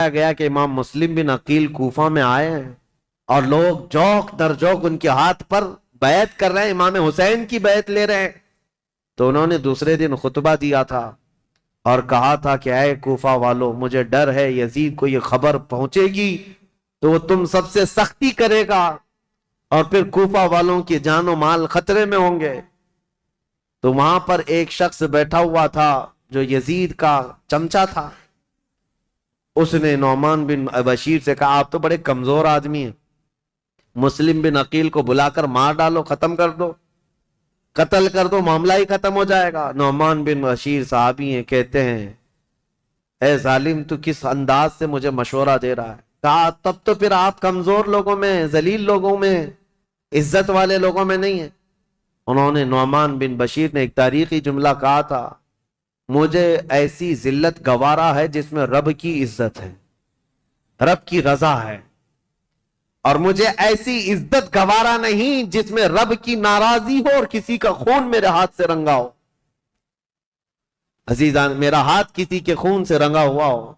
گیا کہ امام مسلم بن عقیل کوفہ میں آئے ہیں اور لوگ جوق در جوق ان کے ہاتھ پر بیعت کر رہے ہیں، امام حسین کی بیعت لے رہے ہیں۔ تو انہوں نے دوسرے دن خطبہ دیا تھا اور کہا تھا کہ اے کوفہ والو، مجھے ڈر ہے یزید کو یہ خبر پہنچے گی تو وہ تم سب سے سختی کرے گا اور پھر کوفہ والوں کی جان و مال خطرے میں ہوں گے۔ تو وہاں پر ایک شخص بیٹھا ہوا تھا جو یزید کا چمچا تھا، اس نے نعمان بن بشیر سے کہا آپ تو بڑے کمزور آدمی ہیں، مسلم بن عقیل کو بلا کر مار ڈالو، ختم کر دو، قتل کر دو، معاملہ ہی ختم ہو جائے گا۔ نعمان بن بشیر صحابی ہیں، کہتے ہیں اے ظالم تو کس انداز سے مجھے مشورہ دے رہا ہے؟ کہا تب تو پھر آپ کمزور لوگوں میں، ذلیل لوگوں میں، عزت والے لوگوں میں نہیں ہیں۔ انہوں نے نعمان بن بشیر نے ایک تاریخی جملہ کہا تھا، مجھے ایسی ذلت گوارا ہے جس میں رب کی عزت ہے، رب کی رضا ہے، اور مجھے ایسی عزت گوارا نہیں جس میں رب کی ناراضی ہو اور کسی کا خون میرے ہاتھ سے رنگا ہو۔ عزیزان، میرا ہاتھ کسی کے خون سے رنگا ہوا ہو۔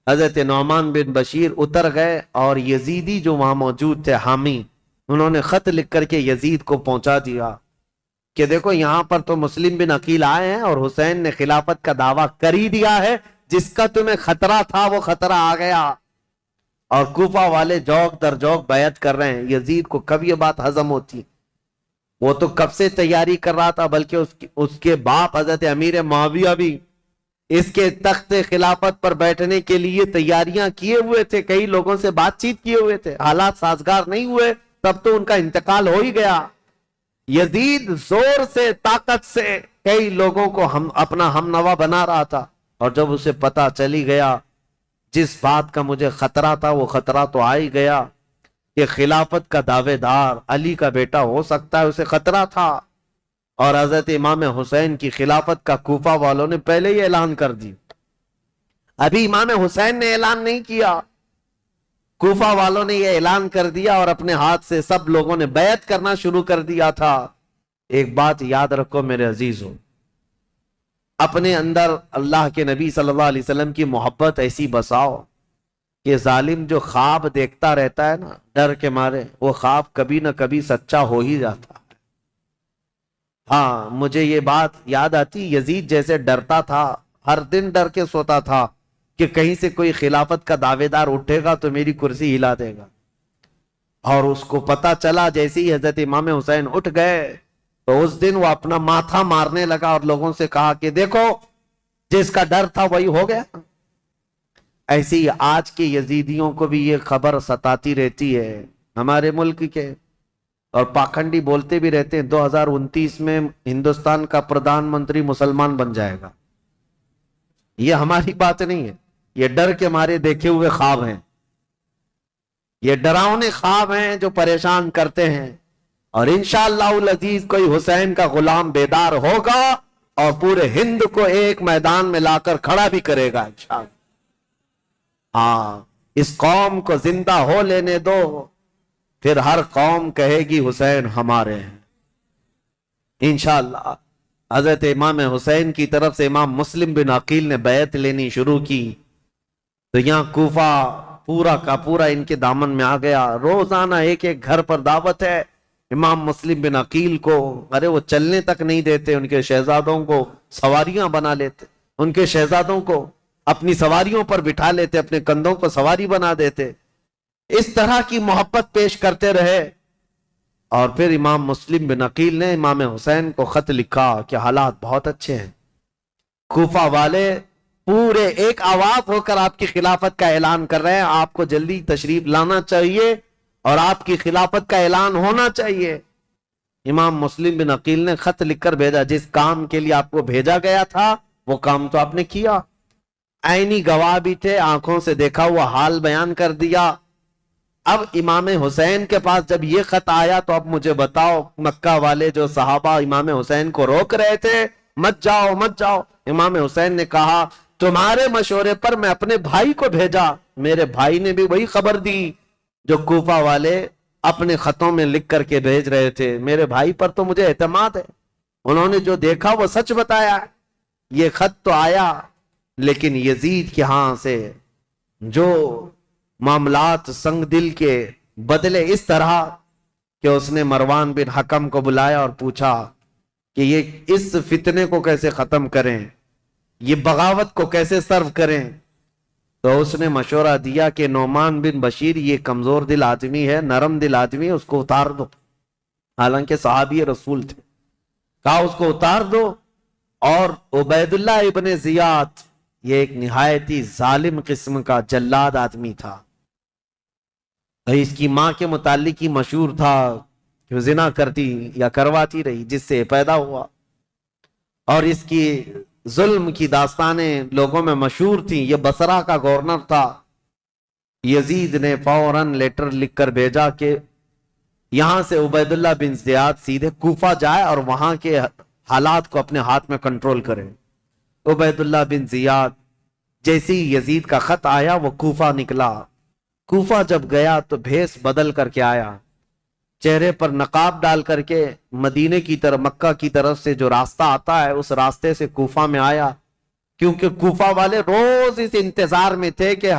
حضرت نعمان بن بشیر اتر گئے اور یزیدی جو وہاں موجود تھے حامی، انہوں نے خط لکھ کر کے یزید کو پہنچا دیا کہ دیکھو یہاں پر تو مسلم بن عقیل آئے ہیں اور حسین نے خلافت کا دعویٰ کر ہی دیا ہے، جس کا تمہیں خطرہ تھا وہ خطرہ آ گیا، اور کوفہ والے جوق در جوق بیعت کر رہے ہیں۔ یزید کو کب یہ بات ہضم ہوتی؟ وہ تو کب سے تیاری کر رہا تھا، بلکہ اس کے باپ حضرت امیر معاویہ بھی اس کے تخت خلافت پر بیٹھنے کے لیے تیاریاں کیے ہوئے تھے، کئی لوگوں سے بات چیت کیے ہوئے تھے، حالات سازگار نہیں ہوئے تب تو ان کا انتقال ہو ہی گیا۔ یزید زور سے، طاقت سے کئی لوگوں کو اپنا ہم نوا بنا رہا تھا، اور جب اسے پتا چلی گیا جس بات کا مجھے خطرہ تھا وہ خطرہ تو آ ہی گیا کہ خلافت کا دعوے دار علی کا بیٹا ہو سکتا ہے، اسے خطرہ تھا، اور حضرت امام حسین کی خلافت کا کوفہ والوں نے پہلے ہی اعلان کر دی، ابھی امام حسین نے اعلان نہیں کیا، کوفہ والوں نے یہ اعلان کر دیا اور اپنے ہاتھ سے سب لوگوں نے بیعت کرنا شروع کر دیا تھا۔ ایک بات یاد رکھو میرے عزیزوں، اپنے اندر اللہ کے نبی صلی اللہ علیہ وسلم کی محبت ایسی بساؤ کہ ظالم جو خواب دیکھتا رہتا ہے نا ڈر کے مارے، وہ خواب کبھی نہ کبھی سچا ہو ہی جاتا ہے۔ ہاں، مجھے یہ بات یاد آتی، یزید جیسے ڈرتا تھا، ہر دن ڈر کے سوتا تھا کہ کہیں سے کوئی خلافت کا دعوے دار اٹھے گا تو میری کرسی ہلا دے گا، اور اس کو پتا چلا جیسے ہی حضرت امام حسین اٹھ گئے تو اس دن وہ اپنا ماتھا مارنے لگا اور لوگوں سے کہا کہ دیکھو جس کا ڈر تھا وہی ہو گیا۔ ایسی ہی آج کے یزیدیوں کو بھی یہ خبر ستاتی رہتی ہے ہمارے ملک کے، اور پاکھنڈی بولتے بھی رہتے ہیں 2029 میں ہندوستان کا پردھان منتری مسلمان بن جائے گا۔ یہ ہماری بات نہیں ہے، یہ ڈر کے مارے دیکھے ہوئے خواب ہیں، یہ ڈراؤنے خواب ہیں جو پریشان کرتے ہیں، اور انشاءاللہ العزیز کوئی حسین کا غلام بیدار ہوگا اور پورے ہند کو ایک میدان میں لا کر کھڑا بھی کرے گا انشاءاللہ۔ ہاں، اس قوم کو زندہ ہو لینے دو، پھر ہر قوم کہے گی حسین ہمارے ہیں انشاءاللہ۔ حضرت امام حسین کی طرف سے امام مسلم بن عقیل نے بیعت لینی شروع کی تو یہاں کوفہ پورا کا پورا ان کے دامن میں آ گیا۔ روزانہ ایک ایک گھر پر دعوت ہے امام مسلم بن عقیل کو، ارے وہ چلنے تک نہیں دیتے، ان کے شہزادوں کو سواریاں بنا لیتے، ان کے شہزادوں کو اپنی سواریوں پر بٹھا لیتے، اپنے کندھوں کو سواری بنا دیتے، اس طرح کی محبت پیش کرتے رہے۔ اور پھر امام مسلم بن عقیل نے امام حسین کو خط لکھا کہ حالات بہت اچھے ہیں، کوفہ والے پورے ایک آواز ہو کر آپ کی خلافت کا اعلان کر رہے ہیں، آپ کو جلدی تشریف لانا چاہیے اور آپ کی خلافت کا اعلان ہونا چاہیے۔ امام مسلم بن عقیل نے خط لکھ کر بھیجا، جس کام کے لیے آپ کو بھیجا گیا تھا وہ کام تو آپ نے کیا، عینی گواہ بھی تھے، آنکھوں سے دیکھا ہوا حال بیان کر دیا۔ اب امام حسین کے پاس جب یہ خط آیا تو اب مجھے بتاؤ، مکہ والے جو صحابہ امام حسین کو روک رہے تھے مت جاؤ مت جاؤ، امام حسین نے کہا تمہارے مشورے پر میں اپنے بھائی کو بھیجا، میرے بھائی نے بھی وہی خبر دی جو کوفہ والے اپنے خطوں میں لکھ کر کے بھیج رہے تھے، میرے بھائی پر تو مجھے اعتماد ہے، انہوں نے جو دیکھا وہ سچ بتایا۔ یہ خط تو آیا لیکن یزید کے ہاں سے جو معاملات سنگ دل کے بدلے اس طرح کہ اس نے مروان بن حکم کو بلایا اور پوچھا کہ یہ اس فتنے کو کیسے ختم کریں، یہ بغاوت کو کیسے سرو کریں۔ تو اس نے مشورہ دیا کہ نعمان بن بشیر یہ کمزور دل آدمی ہے، نرم دل آدمی ہے، اس کو اتار دو۔ حالانکہ صحابی رسول تھے، کہا اس کو اتار دو۔ اور عبید اللہ ابن زیاد یہ ایک نہایت ہی ظالم قسم کا جلاد آدمی تھا۔ اس کی ماں کے متعلق ہی مشہور تھا کہ زنا کرتی یا کرواتی رہی جس سے پیدا ہوا، اور اس کی ظلم کی داستانیں لوگوں میں مشہور تھیں۔ یہ بصرہ کا گورنر تھا۔ یزید نے فوراً لیٹر لکھ کر بھیجا کہ یہاں سے عبید اللہ بن زیاد سیدھے کوفہ جائے اور وہاں کے حالات کو اپنے ہاتھ میں کنٹرول کرے۔ عبید اللہ بن زیاد جیسے ہی یزید کا خط آیا وہ کوفہ نکلا۔ کوفہ جب گیا تو بھیس بدل کر کے آیا، چہرے پر نقاب ڈال کر کے مدینے کی طرف، مکہ کی طرف سے جو راستہ آتا ہے اس راستے سے کوفہ میں آیا، کیونکہ کوفہ والے روز اس انتظار میں تھے کہ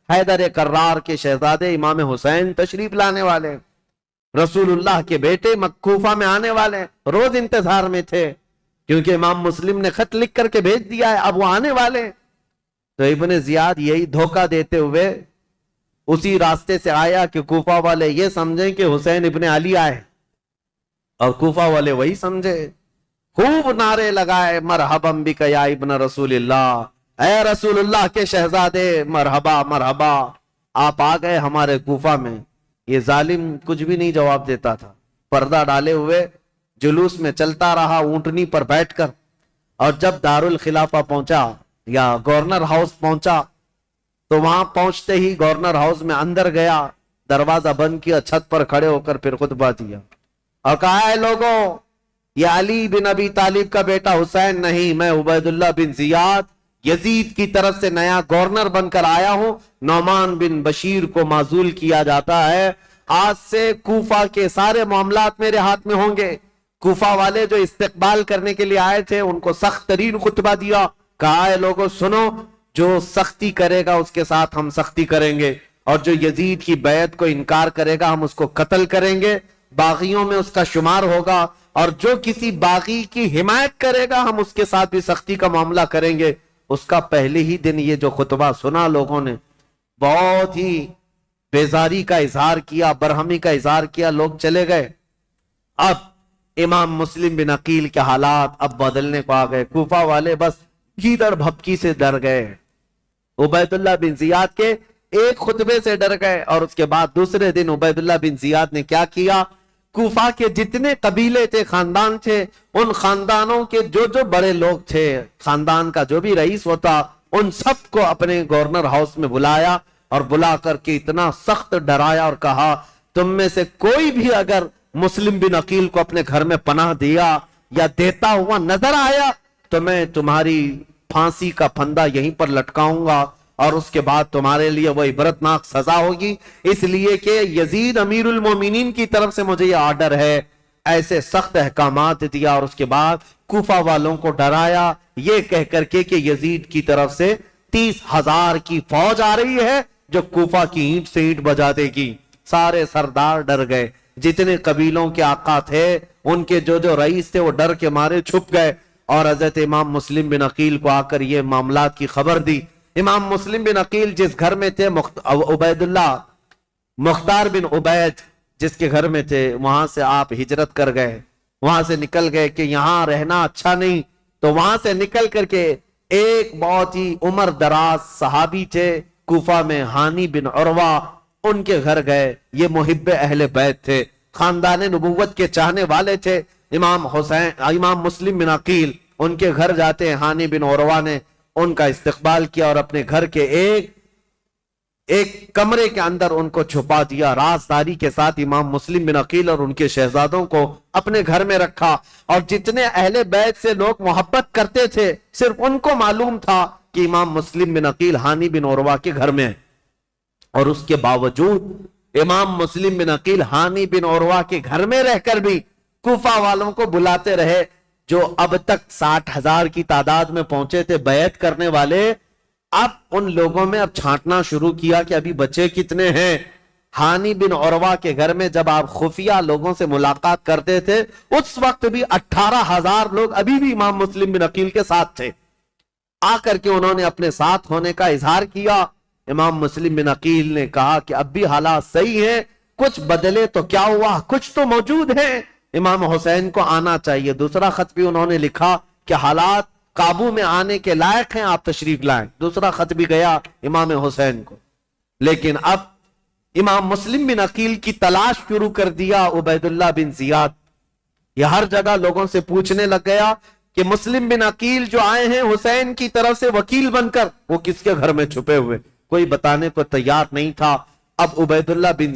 حیدر کرار کے شہزادے امام حسین تشریف لانے والے، رسول اللہ کے بیٹے کوفہ میں آنے والے، روز انتظار میں تھے کیونکہ امام مسلم نے خط لکھ کر کے بھیج دیا ہے، اب وہ آنے والے۔ تو ابن زیاد یہی دھوکہ دیتے ہوئے اسی راستے سے آیا کہ کوفہ والے یہ سمجھیں کہ حسین ابن علی آئے، اور کوفہ والے وہی سمجھے۔ خوب نعرے لگائے، مرحبا بک یا ابن رسول اللہ، اے رسول اللہ کے شہزادے، مرحبا مرحبا، آپ آ گئے ہمارے کوفہ میں۔ یہ ظالم کچھ بھی نہیں جواب دیتا تھا، پردہ ڈالے ہوئے جلوس میں چلتا رہا اونٹنی پر بیٹھ کر، اور جب دارالخلافہ پہنچا یا گورنر ہاؤس پہنچا تو وہاں پہنچتے ہی گورنر ہاؤس میں اندر گیا، دروازہ بند کیا، چھت پر کھڑے ہو کر پھر خطبہ دیا اور کہا، اے لوگوں، یہ علی بن ابی طالب کا بیٹا حسین نہیں، میں عبید اللہ بن زیاد یزید کی طرف سے نیا گورنر بن کر آیا ہوں۔ نعمان بن بشیر کو معزول کیا جاتا ہے، آج سے کوفہ کے سارے معاملات میرے ہاتھ میں ہوں گے۔ کوفہ والے جو استقبال کرنے کے لیے آئے تھے ان کو سخت ترین خطبہ دیا، کہا، اے لوگوں سنو، جو سختی کرے گا اس کے ساتھ ہم سختی کریں گے، اور جو یزید کی بیعت کو انکار کرے گا ہم اس کو قتل کریں گے، باغیوں میں اس کا شمار ہوگا، اور جو کسی باغی کی حمایت کرے گا ہم اس کے ساتھ بھی سختی کا معاملہ کریں گے۔ اس کا پہلے ہی دن یہ جو خطبہ سنا لوگوں نے بہت ہی بیزاری کا اظہار کیا، برہمی کا اظہار کیا، لوگ چلے گئے۔ اب امام مسلم بن عقیل کے حالات اب بدلنے کو آ گئے، کوفہ والے بس گیدڑ بھپکی سے ڈر گئے، عبید اللہ بن زیاد کے ایک خطبے سے ڈر گئے۔ اور اس کے بعد دوسرے دن عبید اللہ بن زیاد نے کیا کیا، کوفہ کے جتنے قبیلے تھے، خاندان تھے، ان خاندانوں کے جو جو بڑے لوگ تھے، خاندان کا جو بھی رئیس ہوتا، ان سب کو اپنے گورنر ہاؤس میں بلایا، اور بلا کر کے اتنا سخت ڈرایا اور کہا، تم میں سے کوئی بھی اگر مسلم بن عقیل کو اپنے گھر میں پناہ دیا یا دیتا ہوا نظر آیا تو میں تمہاری پھانسی کا پھندا یہیں پر لٹکاؤں گا، اور اس کے بعد تمہارے لیے وہ عبرتناک سزا ہوگی، اس لیے کہ یزید امیر المومنین کی طرف سے مجھے یہ آرڈر ہے۔ ایسے سخت احکامات دیا، اور اس کے بعد کوفہ والوں کو ڈرایا یہ کہہ کر کے کہ یزید کی طرف سے 30,000 کی فوج آ رہی ہے جو کوفہ کی اینٹ سے اینٹ بجا دے گی۔ سارے سردار ڈر گئے، جتنے قبیلوں کے آقا تھے ان کے جو جو رئیس تھے وہ ڈر کے مارے چھپ گئے، اور حضرت امام مسلم بن عقیل کو آ کر یہ معاملات کی خبر دی۔ امام مسلم بن عقیل جس گھر میں تھے، عبید اللہ مختار بن عبید جس کے گھر میں تھے، وہاں سے آپ ہجرت کر گئے، وہاں سے نکل گئے کہ یہاں رہنا اچھا نہیں، تو وہاں سے نکل کر کے ایک بہت ہی عمر دراز صحابی تھے کوفہ میں، ہانی بن عروہ، ان کے گھر گئے۔ یہ محب اہل بیت تھے، خاندان نبوت کے چاہنے والے تھے۔ امام مسلم بن عقیل ان کے گھر جاتے ہیں، ہانی بن عروہ نے ان کا استقبال کیا اور اپنے گھر کے ایک کمرے کے اندر ان کو چھپا دیا، رازداری کے ساتھ امام مسلم بن عقیل اور ان کے شہزادوں کو اپنے گھر میں رکھا۔ اور جتنے اہل بیت سے لوگ محبت کرتے تھے صرف ان کو معلوم تھا کہ امام مسلم بن عقیل ہانی بن عروہ کے گھر میں ہے، اور اس کے باوجود امام مسلم بن عقیل ہانی بن عروہ کے گھر میں رہ کر بھی کوفہ والوں کو بلاتے رہے، جو اب تک 60,000 کی تعداد میں پہنچے تھے بیعت کرنے والے، اب ان لوگوں میں اب چھانٹنا شروع کیا کہ ابھی بچے کتنے ہیں. ہانی بن عروہ کے گھر میں جب آپ خفیہ لوگوں سے ملاقات کرتے تھے اس وقت بھی 18,000 لوگ ابھی بھی امام مسلم بن عقیل کے ساتھ تھے. آ کر کے انہوں نے اپنے ساتھ ہونے کا اظہار کیا. امام مسلم بن عقیل نے کہا کہ اب بھی حالات صحیح ہیں, کچھ بدلے تو کیا ہوا, کچھ تو موجود ہیں, امام حسین کو آنا چاہیے. دوسرا خط بھی انہوں نے لکھا کہ حالات قابو میں آنے کے لائق ہیں, آپ تشریف لائیں. دوسرا خط بھی گیا امام حسین کو. لیکن اب امام مسلم بن عقیل کی تلاش شروع کر دیا عبید اللہ بن زیاد. یہ ہر جگہ لوگوں سے پوچھنے لگ گیا کہ مسلم بن عقیل جو آئے ہیں حسین کی طرف سے وکیل بن کر, وہ کس کے گھر میں چھپے ہوئے, کوئی بتانے کو تیار نہیں تھا. اب عبید اللہ بن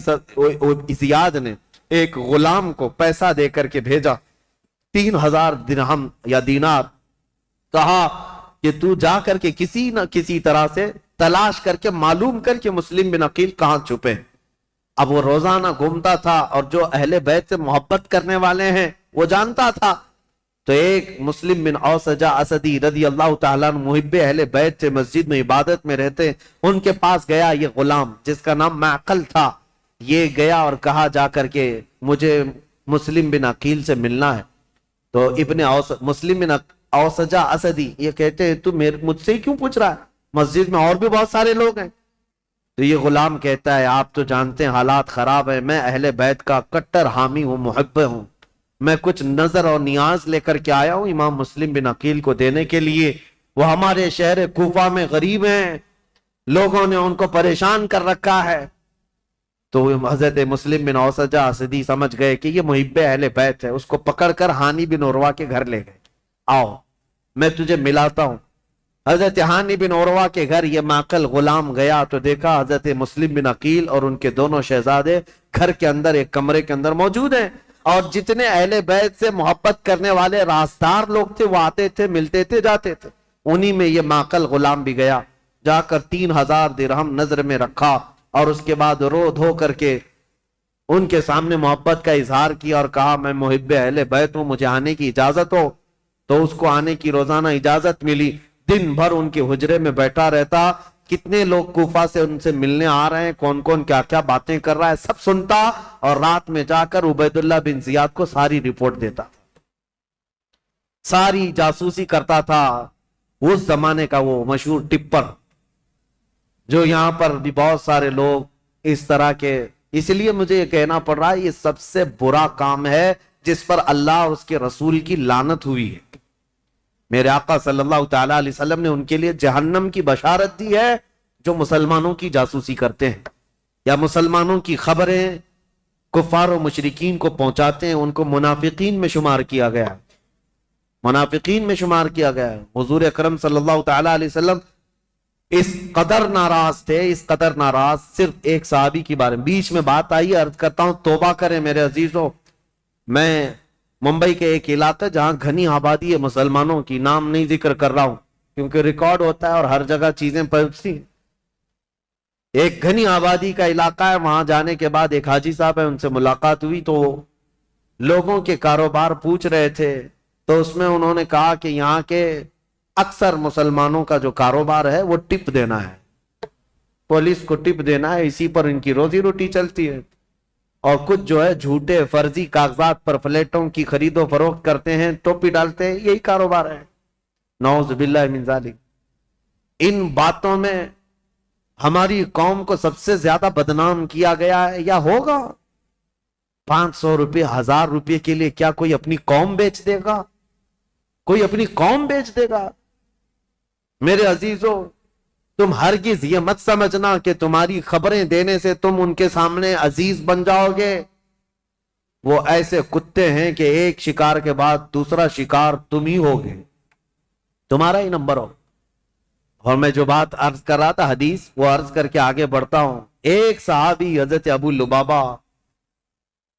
زیاد نے ایک غلام کو پیسہ دے کر کے بھیجا, 3,000 درہم یا دینار, کہا کہ تو جا کر کے کسی نہ کسی طرح سے تلاش کر کے معلوم کر کے مسلم بن عقیل کہاں چھپے. اب وہ روزانہ گھومتا تھا اور جو اہل بیت سے محبت کرنے والے ہیں وہ جانتا تھا. تو ایک مسلم بن اوسجہ اسدی رضی اللہ تعالیٰ محب اہل بیت سے مسجد میں عبادت میں رہتے, ان کے پاس گیا یہ غلام جس کا نام معقل تھا. یہ گیا اور کہا جا کر کے مجھے مسلم بن عقیل سے ملنا ہے. تو مسلم بن اوسجہ اسدی یہ کہتے ہیں تو مجھ سے کیوں پوچھ رہا ہے, مسجد میں اور بھی بہت سارے لوگ ہیں. تو یہ غلام کہتا ہے آپ تو جانتے ہیں حالات خراب ہیں, میں اہل بیت کا کٹر حامی ہوں, محب ہوں, میں کچھ نظر اور نیاز لے کر کے آیا ہوں امام مسلم بن عقیل کو دینے کے لیے. وہ ہمارے شہر کوفہ میں غریب ہیں, لوگوں نے ان کو پریشان کر رکھا ہے. تو حضرت مسلم بن اوسجہ اسدی سمجھ گئے کہ یہ محب اہل بیت ہے, اس کو پکڑ کر ہانی بن عروہ کے گھر لے گئے. آؤ میں تجھے ملاتا ہوں. حضرت ہانی بن عروہ کے گھر یہ معقل غلام گیا تو دیکھا حضرت مسلم بن عقیل اور ان کے دونوں شہزادے گھر کے اندر ایک کمرے کے اندر موجود ہیں, اور جتنے اہل بیت سے محبت کرنے والے راستار لوگ تھے وہ آتے تھے, ملتے تھے, جاتے تھے. انہی میں یہ معقل غلام بھی گیا, جا کر 3,000 درہم نظر میں رکھا اور اس کے بعد رو دھو کر کے ان کے سامنے محبت کا اظہار کیا اور کہا میں محب اہل بیت ہوں, مجھے آنے کی اجازت ہو. تو اس کو آنے کی روزانہ اجازت ملی. دن بھر ان کے حجرے میں بیٹھا رہتا, کتنے لوگ کوفہ سے ان سے ملنے آ رہے ہیں, کون کون کیا کیا باتیں کر رہا ہے, سب سنتا, اور رات میں جا کر عبید اللہ بن زیاد کو ساری رپورٹ دیتا, ساری جاسوسی کرتا تھا. اس زمانے کا وہ مشہور ٹپر جو یہاں پر بھی بہت سارے لوگ اس طرح کے, اس لیے مجھے یہ کہنا پڑ رہا ہے یہ سب سے برا کام ہے جس پر اللہ اور اس کے رسول کی لعنت ہوئی ہے. میرے آقا صلی اللہ تعالیٰ علیہ وسلم نے ان کے لیے جہنم کی بشارت دی ہے جو مسلمانوں کی جاسوسی کرتے ہیں یا مسلمانوں کی خبریں کفار و مشرکین کو پہنچاتے ہیں. ان کو منافقین میں شمار کیا گیا, منافقین میں شمار کیا گیا ہے. حضور اکرم صلی اللہ تعالیٰ علیہ وسلم اس قدر ناراض تھے, اس قدر ناراض, صرف ایک صحابی کی بارے میں بیچ میں بات آئی, عرض کرتا ہوں توبہ کریں میرے عزیزوں. میں ممبئی کے ایک علاقہ جہاں گھنی آبادی ہے مسلمانوں کی, نام نہیں ذکر کر رہا ہوں کیونکہ ریکارڈ ہوتا ہے اور ہر جگہ چیزیں پہنچتی ہیں. ایک گھنی آبادی کا علاقہ ہے, وہاں جانے کے بعد ایک حاجی صاحب ہے, ان سے ملاقات ہوئی تو لوگوں کے کاروبار پوچھ رہے تھے. تو اس میں انہوں نے کہا کہ یہاں کے اکثر مسلمانوں کا جو کاروبار ہے وہ ٹپ دینا ہے, پولیس کو ٹپ دینا ہے, اسی پر ان کی روزی روٹی چلتی ہے. اور کچھ جو ہے جھوٹے فرضی کاغذات پر فلیٹوں کی خرید و فروخت کرتے ہیں, ٹوپی ڈالتے ہیں, یہی کاروبار ہے. نعوذ باللہ من ذالک. ان باتوں میں ہماری قوم کو سب سے زیادہ بدنام کیا گیا ہے یا ہوگا. 500 روپے 1000 روپے کے لیے کیا کوئی اپنی قوم بیچ دے گا؟ کوئی اپنی قوم بیچ دے گا؟ میرے عزیزوں تم ہرگز یہ مت سمجھنا کہ تمہاری خبریں دینے سے تم ان کے سامنے عزیز بن جاؤ گے. وہ ایسے کتے ہیں کہ ایک شکار کے بعد دوسرا شکار تم ہی ہوگے, تمہارا ہی نمبر ہو. اور میں جو بات عرض کر رہا تھا حدیث, وہ عرض کر کے آگے بڑھتا ہوں. ایک صحابی حضرت ابو لبابہ,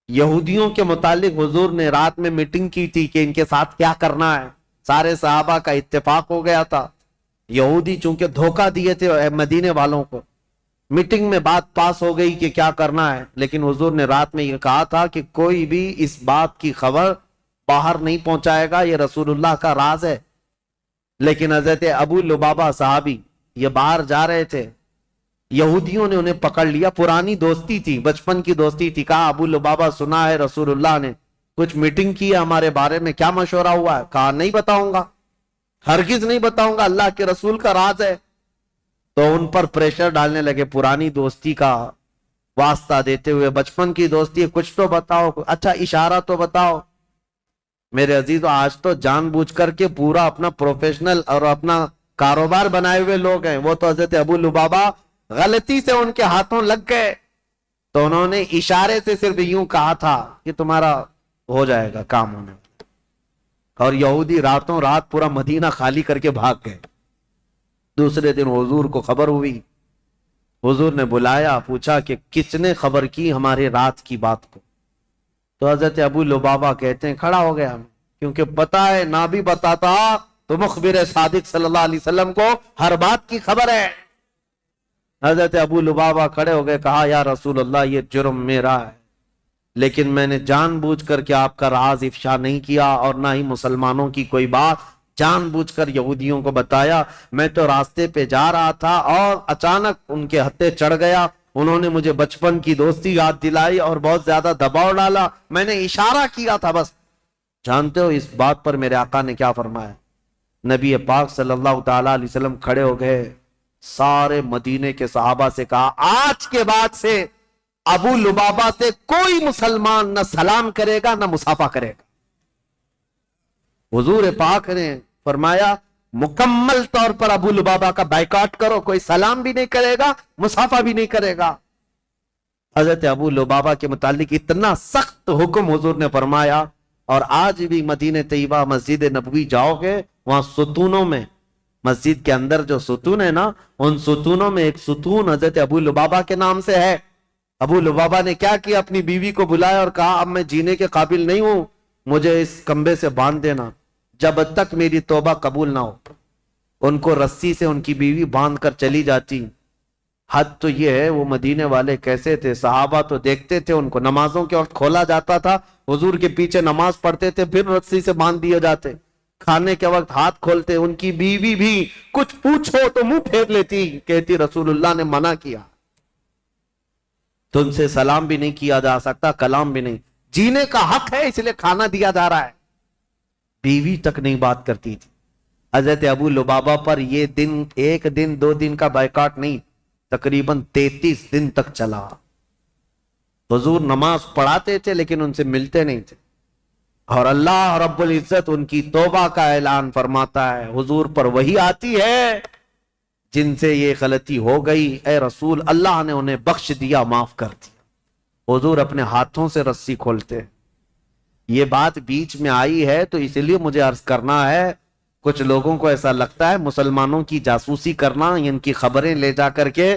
یہودیوں کے متعلق حضور نے رات میں میٹنگ کی تھی کہ ان کے ساتھ کیا کرنا ہے. سارے صحابہ کا اتفاق ہو گیا تھا. یہودی چونکہ دھوکہ دیے تھے مدینے والوں کو, میٹنگ میں بات پاس ہو گئی کہ کیا کرنا ہے, لیکن حضور نے رات میں یہ کہا تھا کہ کوئی بھی اس بات کی خبر باہر نہیں پہنچائے گا, یہ رسول اللہ کا راز ہے. لیکن حضرت ابو لبابہ صحابی یہ باہر جا رہے تھے، یہودیوں نے انہیں پکڑ لیا، پرانی دوستی تھی، بچپن کی دوستی تھی. کہا ابو لبابہ سنا ہے رسول اللہ نے کچھ میٹنگ کی ہے ہمارے بارے میں، کیا مشورہ ہوا ہے؟ کہا نہیں بتاؤں گا، ہرگز نہیں بتاؤں گا، اللہ کے رسول کا راز ہے. تو ان پر پریشر ڈالنے لگے، پرانی دوستی کا واسطہ دیتے ہوئے، بچپن کی دوستی ہے، کچھ تو بتاؤ، اچھا اشارہ تو بتاؤ. میرے عزیزو، آج تو جان بوجھ کر کے پورا اپنا پروفیشنل اور اپنا کاروبار بنائے ہوئے لوگ ہیں. وہ تو حضرت ابو لبابہ غلطی سے ان کے ہاتھوں لگ گئے، تو انہوں نے اشارے سے صرف یوں کہا تھا کہ تمہارا ہو جائے گا کام ہونے میں. اور یہودی راتوں رات پورا مدینہ خالی کر کے بھاگ گئے. دوسرے دن حضور کو خبر ہوئی، حضور نے بلایا، پوچھا کہ کس نے خبر کی ہمارے رات کی بات کو؟ تو حضرت ابو لبابہ کہتے ہیں کھڑا ہو گیا، کیونکہ پتا ہے نہ بھی بتاتا تو مخبر صادق صلی اللہ علیہ وسلم کو ہر بات کی خبر ہے. حضرت ابو لبابہ کھڑے ہو گئے، کہا یا رسول اللہ یہ جرم میرا ہے، لیکن میں نے جان بوجھ کر کے آپ کا راز افشا نہیں کیا، اور نہ ہی مسلمانوں کی کوئی بات جان بوجھ کر یہودیوں کو بتایا. میں تو راستے پہ جا رہا تھا اور اچانک ان کے ہتھے چڑھ گیا، انہوں نے مجھے بچپن کی دوستی یاد دلائی اور بہت زیادہ دباؤ ڈالا، میں نے اشارہ کیا تھا بس. جانتے ہو اس بات پر میرے آقا نے کیا فرمایا؟ نبی پاک صلی اللہ تعالی علیہ وسلم کھڑے ہو گئے، سارے مدینے کے صحابہ سے کہا آج کے بعد سے ابو لبابہ سے کوئی مسلمان نہ سلام کرے گا نہ مصافحہ کرے گا. حضور پاک نے فرمایا مکمل طور پر ابو لبابہ کا بائیکاٹ کرو، کوئی سلام بھی نہیں کرے گا، مصافحہ بھی نہیں کرے گا. حضرت ابو لبابہ کے متعلق اتنا سخت حکم حضور نے فرمایا. اور آج بھی مدینہ طیبہ مسجد نبوی جاؤ گے، وہاں ستونوں میں، مسجد کے اندر جو ستون ہے نا، ان ستونوں میں ایک ستون حضرت ابو لبابہ کے نام سے ہے. ابو لبابہ نے کیا کیا؟ اپنی بیوی کو بلایا اور کہا اب میں جینے کے قابل نہیں ہوں، مجھے اس کمبے سے باندھ دینا جب تک میری توبہ قبول نہ ہو. ان کو رسی سے ان کی بیوی باندھ کر چلی جاتی. حد تو یہ ہے وہ مدینے والے کیسے تھے، صحابہ تو دیکھتے تھے ان کو، نمازوں کے وقت کھولا جاتا تھا، حضور کے پیچھے نماز پڑھتے تھے، پھر رسی سے باندھ دیے جاتے، کھانے کے وقت ہاتھ کھولتے. ان کی بیوی بھی کچھ پوچھو تو منہ پھیر لیتی، کہتی رسول اللہ نے منع کیا، تم سے سلام بھی نہیں کیا جا سکتا، کلام بھی نہیں، جینے کا حق ہے اس لیے کھانا دیا جا رہا ہے. بیوی تک نہیں بات کرتی تھی. حضرت ابو لبابہ پر یہ دن ایک دن دو دن کا بائیکاٹ نہیں، تقریباً 33 دن تک چلا. حضور نماز پڑھاتے تھے لیکن ان سے ملتے نہیں تھے، اور اللہ رب العزت ان کی توبہ کا اعلان فرماتا ہے. حضور پر وحی آتی ہے جن سے یہ غلطی ہو گئی، اے رسول اللہ نے انہیں بخش دیا، معاف کر دیا. حضور اپنے ہاتھوں سے رسی کھولتے. یہ بات بیچ میں آئی ہے تو اس لیے مجھے عرض کرنا ہے، کچھ لوگوں کو ایسا لگتا ہے مسلمانوں کی جاسوسی کرنا، ان کی خبریں لے جا کر کے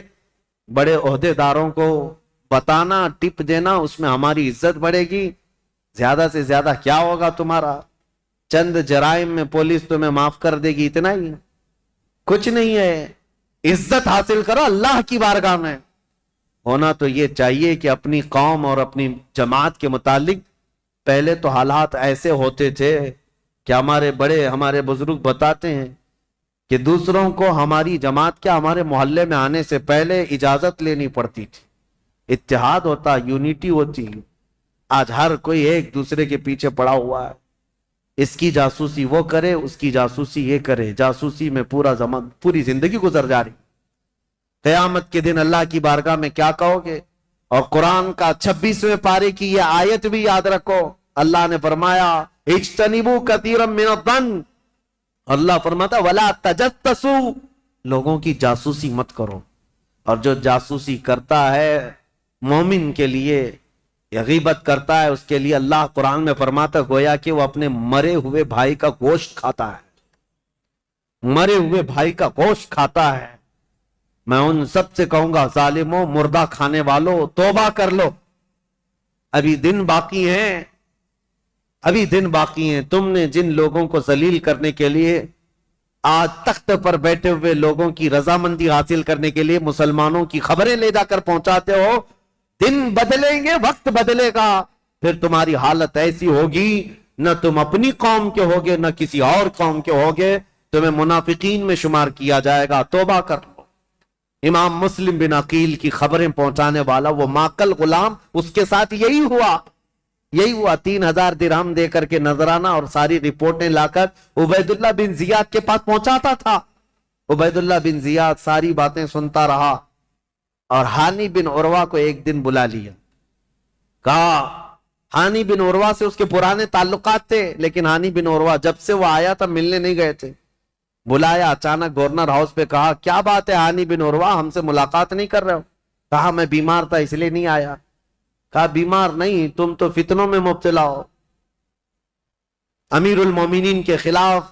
بڑے عہدے داروں کو بتانا، ٹپ دینا، اس میں ہماری عزت بڑھے گی. زیادہ سے زیادہ کیا ہوگا تمہارا؟ چند جرائم میں پولیس تمہیں معاف کر دے گی، اتنا ہی، کچھ نہیں ہے. عزت حاصل کرو اللہ کی بارگاہ میں. ہونا تو یہ چاہیے کہ اپنی قوم اور اپنی جماعت کے متعلق پہلے تو حالات ایسے ہوتے تھے کہ ہمارے بڑے، ہمارے بزرگ بتاتے ہیں کہ دوسروں کو ہماری جماعت کیا ہمارے محلے میں آنے سے پہلے اجازت لینی پڑتی تھی. اتحاد ہوتا، یونٹی ہوتی. آج ہر کوئی ایک دوسرے کے پیچھے پڑا ہوا ہے، اس کی جاسوسی وہ کرے، اس کی جاسوسی یہ کرے، جاسوسی میں پوری زندگی گزر جا رہی. قیامت کے دن اللہ کی بارگاہ میں کیا کہو گے؟ اور قرآن کا 26ویں پارے کی یہ آیت بھی یاد رکھو. اللہ نے فرمایا اجتنبوا کثیرا من الظن، اللہ فرماتا ولا تجسسوا، لوگوں کی جاسوسی مت کرو. اور جو جاسوسی کرتا ہے مومن کے لیے، یا غیبت کرتا ہے اس کے لیے اللہ قرآن میں فرماتا گویا کہ وہ اپنے مرے ہوئے بھائی کا گوشت کھاتا ہے، مرے ہوئے بھائی کا گوشت کھاتا ہے. میں ان سب سے کہوں گا ظالموں، مردہ کھانے والوں، توبہ کر لو، ابھی دن باقی ہیں، ابھی دن باقی ہیں. تم نے جن لوگوں کو ذلیل کرنے کے لیے آج تخت پر بیٹھے ہوئے لوگوں کی رضامندی حاصل کرنے کے لیے مسلمانوں کی خبریں لے جا کر پہنچاتے ہو، دن بدلیں گے، وقت بدلے گا، پھر تمہاری حالت ایسی ہوگی نہ تم اپنی قوم کے ہوگے نہ کسی اور قوم کے ہوگے، تمہیں منافقین میں شمار کیا جائے گا. توبہ کر لو. امام مسلم بن عقیل کی خبریں پہنچانے والا وہ ماکل غلام، اس کے ساتھ یہی ہوا 3,000 درہم دے کر کے نذرانہ اور ساری رپورٹیں لا کر عبید اللہ بن زیاد کے پاس پہنچاتا تھا۔ عبید اللہ بن زیاد ساری باتیں سنتا رہا اور ہانی بن عروہ کو ایک دن بلا لیا، کہا ہانی بن عروہ سے اس کے پرانے تعلقات تھے، لیکن ہانی بن عروہ جب سے وہ آیا تھا ملنے نہیں گئے تھے۔ بلایا اچانک گورنر ہاؤس پہ، کہا کیا بات ہے ہانی بن عروہ، ہم سے ملاقات نہیں کر رہے ہو؟ کہا میں بیمار تھا اس لیے نہیں آیا۔ کہا بیمار نہیں، تم تو فتنوں میں مبتلا ہو، امیر المومنین کے خلاف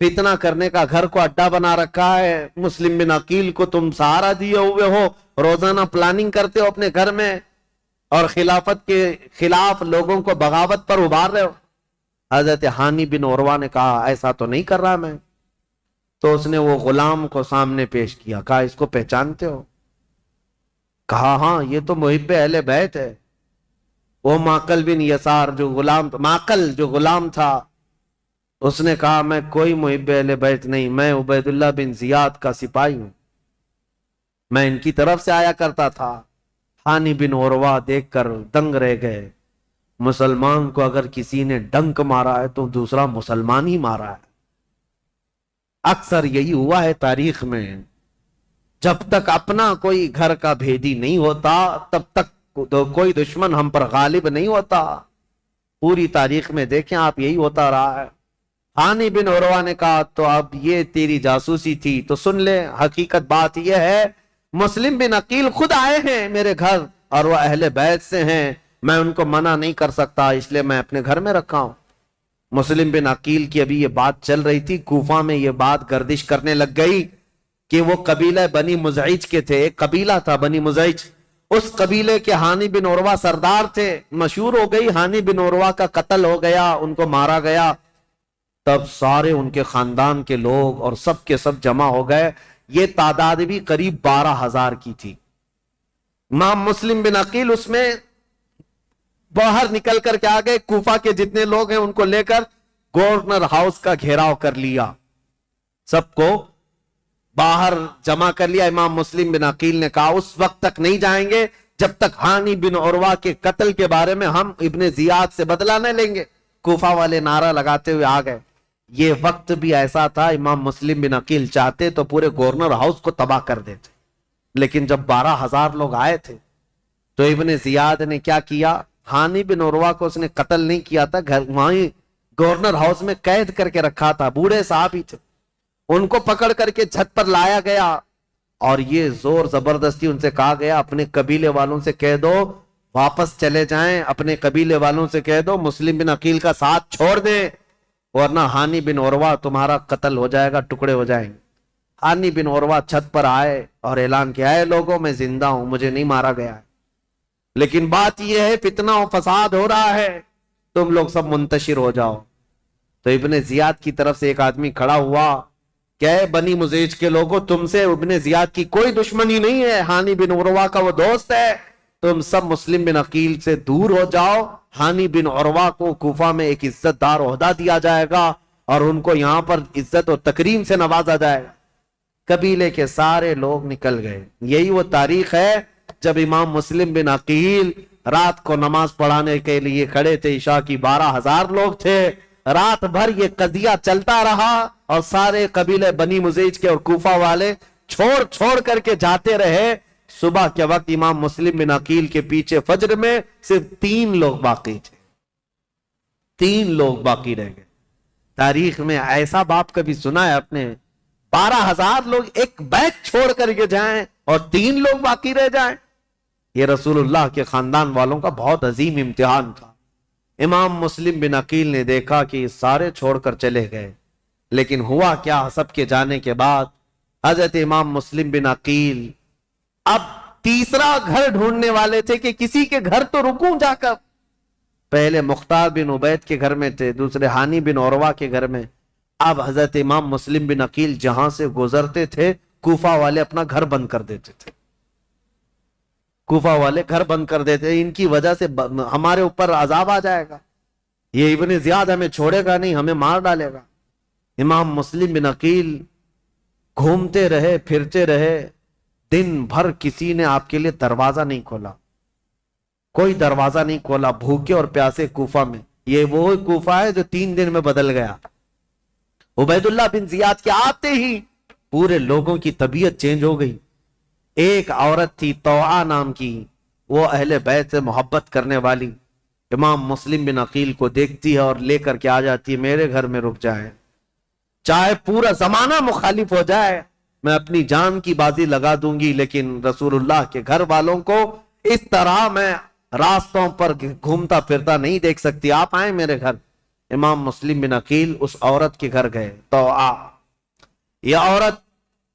فتنہ کرنے کا گھر کو اڈا بنا رکھا ہے، مسلم بن عقیل کو تم سہارا دیے ہوئے ہو، روزانہ پلاننگ کرتے ہو اپنے گھر میں اور خلافت کے خلاف لوگوں کو بغاوت پر ابھار رہے ہو۔ حضرت ہانی بن عروہ نے کہا ایسا تو نہیں کر رہا میں۔ تو اس نے وہ غلام کو سامنے پیش کیا، کہا اس کو پہچانتے ہو؟ کہا ہاں یہ تو محب اہل بیت ہے، وہ ماکل بن یسار جو غلام تھا۔ اس نے کہا میں کوئی محب اہل بیت نہیں، میں عبید اللہ بن زیاد کا سپاہی ہوں، میں ان کی طرف سے آیا کرتا تھا۔ ہانی بن عروہ دیکھ کر دنگ رہ گئے، مسلمان کو اگر کسی نے ڈنک مارا ہے تو دوسرا مسلمان ہی مارا ہے۔ اکثر یہی ہوا ہے تاریخ میں، جب تک اپنا کوئی گھر کا بھیدی نہیں ہوتا تب تک کوئی دشمن ہم پر غالب نہیں ہوتا۔ پوری تاریخ میں دیکھیں آپ یہی ہوتا رہا ہے۔ ہانی بن عروہ نے کہا تو اب یہ تیری جاسوسی تھی تو سن لے، حقیقت بات یہ ہے مسلم بن عقیل خود آئے ہیں میرے گھر اور وہ اہل بیت سے ہیں، میں ان کو منع نہیں کر سکتا اس لیے میں اپنے گھر میں رکھا ہوں۔ مسلم بن عقیل کی ابھی یہ بات چل رہی تھی، کوفہ میں یہ بات گردش کرنے لگ گئی کہ وہ قبیلہ بنی مزعج کے تھے، ایک قبیلہ تھا بنی مزعج، اس قبیلے کے ہانی بن عروہ سردار تھے، مشہور ہو گئی ہانی بن عروہ کا قتل ہو گیا، ان کو مارا گیا۔ تب سارے ان کے خاندان کے لوگ اور سب کے سب جمع ہو گئے، یہ تعداد بھی قریب 12,000 کی تھی۔ امام مسلم بن عقیل اس میں باہر نکل کر کے آگئے، کوفہ کے جتنے لوگ ہیں ان کو لے کر گورنر ہاؤس کا گھیراؤ کر لیا، سب کو باہر جمع کر لیا۔ امام مسلم بن عقیل نے کہا اس وقت تک نہیں جائیں گے جب تک ہانی بن عروہ کے قتل کے بارے میں ہم ابن زیاد سے بدلہ نہ لیں گے۔ کوفہ والے نعرہ لگاتے ہوئے آ گئے۔ یہ وقت بھی ایسا تھا، امام مسلم بن عقیل چاہتے تو پورے گورنر ہاؤس کو تباہ کر دیتے، لیکن جب 12,000 لوگ آئے تھے تو ابن زیاد نے کیا کیا، ہانی بن عروہ کو اس نے قتل نہیں کیا تھا، گھر وہیں گورنر ہاؤس میں قید کر کے رکھا تھا، بوڑھے صاحب ہی تھے، ان کو پکڑ کر کے چھت پر لایا گیا اور یہ زور زبردستی ان سے کہا گیا اپنے قبیلے والوں سے کہہ دو واپس چلے جائیں، اپنے قبیلے والوں سے کہہ دو مسلم بن عقیل کا ساتھ چھوڑ دیں ورنہ ہانی بن عروہ تمہارا قتل ہو جائے گا، ٹکڑے ہو جائیں گے۔ ہانی بن عروہ چھت پر آئے اور اعلان کیا ہے لوگوں میں زندہ ہوں، مجھے نہیں مارا گیا ہے، لیکن بات یہ ہے فتنہ و فساد ہو رہا ہے، تم لوگ سب منتشر ہو جاؤ۔ تو ابن زیاد کی طرف سے ایک آدمی کھڑا ہوا کہ بنی مزیج کے لوگوں تم سے ابن زیاد کی کوئی دشمنی نہیں ہے، ہانی بن عروہ کا وہ دوست ہے، تم سب مسلم بن عقیل سے دور ہو جاؤ، ہانی بن عروہ کو کوفہ میں ایک عزت دار عہدہ دیا جائے گا اور ان کو یہاں پر عزت و تکریم سے نوازا جائے گا۔ قبیلے کے سارے لوگ نکل گئے۔ یہی وہ تاریخ ہے جب امام مسلم بن عقیل رات کو نماز پڑھانے کے لیے کھڑے تھے، عشاء کی 12,000 لوگ تھے، رات بھر یہ قضیہ چلتا رہا اور سارے قبیلے بنی مزیج کے اور کوفہ والے چھوڑ کر کے جاتے رہے۔ صبح کے وقت امام مسلم بن عقیل کے پیچھے فجر میں صرف 3 لوگ باقی تھے، 3 لوگ باقی رہ گئے۔ تاریخ میں ایسا باپ کبھی سنا ہے اپنے 12,000 لوگ ایک بیت چھوڑ کر کے جائیں اور 3 لوگ باقی رہ جائیں؟ یہ رسول اللہ کے خاندان والوں کا بہت عظیم امتحان تھا۔ امام مسلم بن عقیل نے دیکھا کہ سارے چھوڑ کر چلے گئے، لیکن ہوا کیا، سب کے جانے کے بعد حضرت امام مسلم بن عقیل اب تیسرا گھر ڈھونڈنے والے تھے کہ کسی کے گھر تو رکوں جا کر۔ پہلے مختار بن عبید کے گھر میں تھے، دوسرے ہانی بن عروہ کے گھر میں، اب حضرت امام مسلم بن عقیل جہاں سے گزرتے تھے کوفہ والے اپنا گھر بند کر دیتے تھے، کوفہ والے گھر بند کر دیتے، ان کی وجہ سے ہمارے اوپر عذاب آ جائے گا، یہ ابن زیاد ہمیں چھوڑے گا نہیں، ہمیں مار ڈالے گا۔ امام مسلم بن عقیل گھومتے رہے، پھرتے رہے، دن بھر کسی نے آپ کے لیے دروازہ نہیں کھولا، کوئی دروازہ نہیں کھولا، بھوکے اور پیاسے کوفہ میں. یہ وہ کوفہ ہے جو 3 دن میں بدل گیا. عبید اللہ بن زیاد کے آتے ہی پورے لوگوں کی طبیعت چینج ہو گئی. ایک عورت تھی طوعا نام کی، وہ اہل بیت سے محبت کرنے والی، امام مسلم بن عقیل کو دیکھتی ہے اور لے کر کے آ جاتی ہے، میرے گھر میں رک جائے، چاہے پورا زمانہ مخالف ہو جائے میں اپنی جان کی بازی لگا دوں گی، لیکن رسول اللہ کے گھر والوں کو اس طرح میں راستوں پر گھومتا پھرتا نہیں دیکھ سکتی، آپ آئیں میرے گھر. امام مسلم بن عقیل اس عورت کے گھر گئے. یہ عورت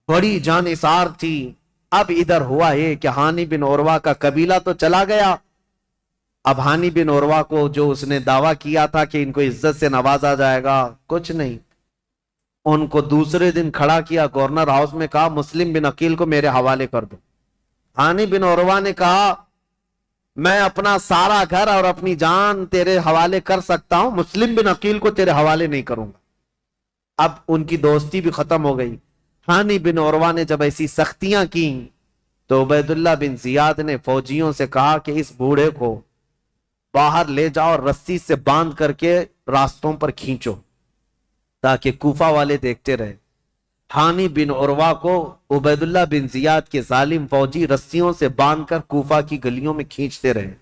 بڑی جانثار تھی. اب ادھر ہوا یہ کہ ہانی بن عروہ کا قبیلہ تو چلا گیا. اب ہانی بن عروہ کو جو اس نے دعویٰ کیا تھا کہ ان کو عزت سے نوازا جائے گا، کچھ نہیں. ان کو دوسرے دن کھڑا کیا گورنر ہاؤس میں، کہا مسلم بن عقیل کو میرے حوالے کر دو. ہانی بن عروہ نے کہا میں اپنا سارا گھر اور اپنی جان تیرے حوالے کر سکتا ہوں، مسلم بن عقیل کو تیرے حوالے نہیں کروں گا. اب ان کی دوستی بھی ختم ہو گئی. ہانی بن عروہ نے جب ایسی سختیاں کی تو عبید اللہ بن زیاد نے فوجیوں سے کہا کہ اس بوڑھے کو باہر لے جاؤ اور رسی سے باندھ کر کے راستوں پر کھینچو تاکہ کوفہ والے دیکھتے رہے. ہانی بن عروہ کو عبید اللہ بن زیاد کے ظالم فوجی رسیوں سے باندھ کر کوفہ کی گلیوں میں کھینچتے رہے.